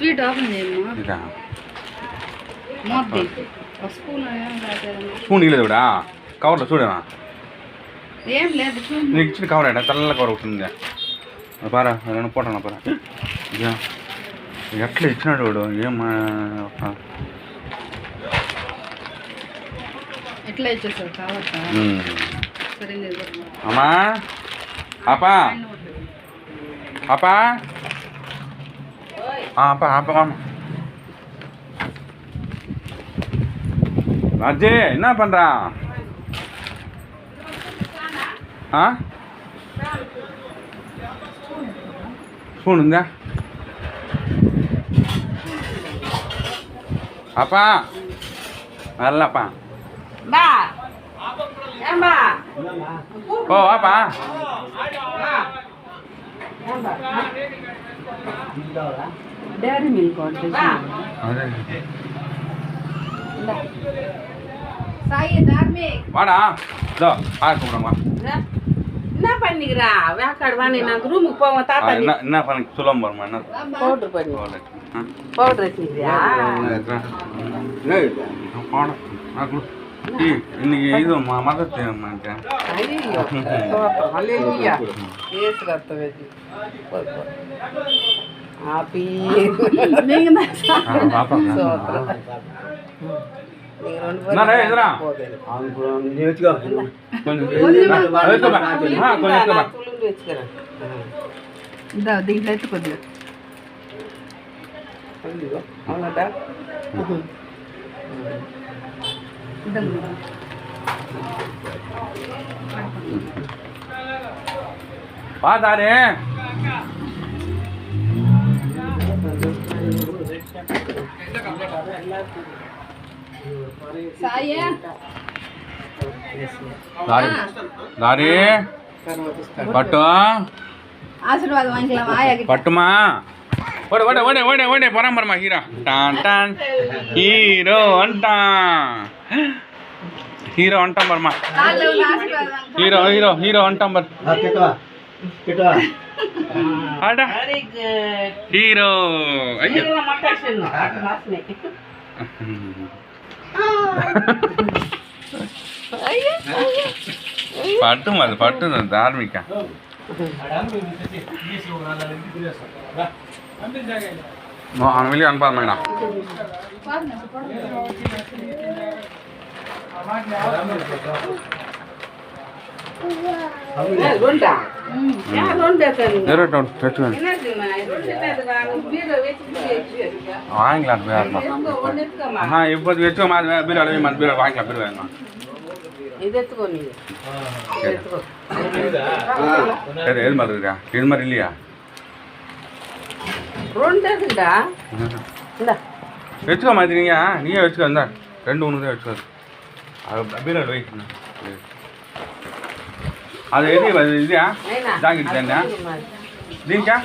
Sweet open చేయమ్మా. ఇదా spoon ఇలేదు కూడా కవర్లో చూడమా ఏం లేదు. నీకు ఇచ్చిన కవర్ అంట తెల్ల కవర్ ఉంటుంది పారా నేను పోటాను పారా ఎట్లా ఇచ్చినాడు వాడు ఏం ఎట్లా ఇచ్చేసాడు కావచ్చా? అమ్మా పాపా పాపా அப்பா அப்பா ஆமாம் ராஜே என்ன பண்ணுறான்? ஆ ஸ்பூன் இருந்தா அப்பா வரலப்பா ஓ வாப்பா డైరీ మిల్క్ வாடா இதோ கூப்பிடுங்கம்மா. என்ன பண்ணிக்கிறா வேக்காடு வாணி நான் ரூமுக்கு போவேன் தாத்தா. என்ன பண்ணி சொல்லுவோம் பாருமா. என்ன பவுடர் பண்ணி பவுடர் வச்சுக்கிறியா? இன்னைக்கு இது மதத்தை దీంట్లో ఎత్తు కొద్దిగా అవునట. பாத்தாரே தாரி பட்டு ஆசீர்வாதம் வாங்கிக்கலாம். பட்டுமா ஓட ஓட ஓட ஓட ஓட பரம்பரமா ஹீரோ டான் டான் ஹீரோ வந்துட்டான். ஹீரோ வந்துட்டான் பரமா. ஹீரோ ஹீரோ ஹீரோ வந்துட்டான் பர். அடா ஹீரோ ஐயோ பட்டு அது பட்டு தார்மிக்கா வெளியே அனுப்பாது மேடம். வாங்கிக்கலாம் இப்போ வச்சுக்கோ பீரோ அளவே பீரோ வாங்கிக்கலாம் பீரோ வேணும். சரி எது மாதிரி இருக்கா? இது மாதிரி இல்லையா? வச்சுக்கோ மாதிரி நீயே வச்சுக்கோ. இருந்தா ரெண்டு ஒன்று தான் வச்சுக்கோ. அது பீரோ வைக்கணும். அது எது இதுயா జాకెట్ தானே దీనికా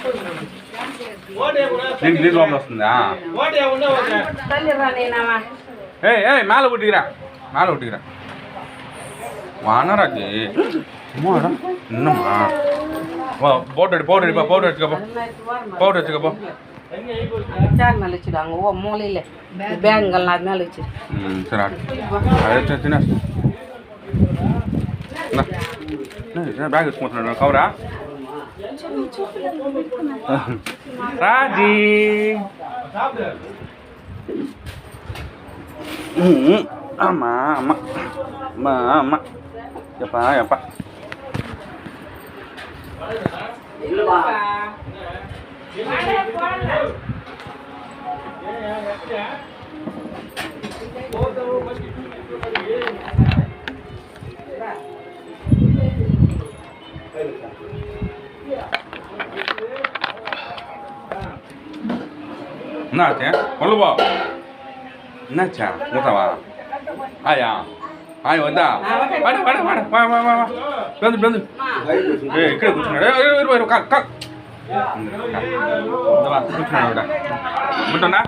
దీనికి దీని లోపల వస్తుందా? ఏయ్ ఏయ్ மேலே விட்டுக்கிறா மேலே விட்டுக்கிறா வானராஜி இன்னும்மா பவுடர் பவுடர் அடிப்பா பவுடர் வச்சுக்கப்போ பவுடர் வச்சுக்கப்போ சேர் மேலே வச்சுடுவாங்க. ஓ மூலையில் பேங்கெல்லாம் அது மேலே வச்சு சரி அது சின்ன బ్యాగ్ వేసుకుంటున్నాడు కవరా రాజీ అమ్మా అమ్మ అమ్మా అమ్మ చెప్పా చెప్పా என்னாச்சு சொல்லுப்பா. என்னாச்சா மூத்தவா ஆயா ஆய் வந்தா வாட வாட வாட வா வா வா வா வந்து வந்து ஏய் ఇక్కడ కూర్చున్నాడు కాల్ కాల్ కూర్చున్నాడు ముట్టనా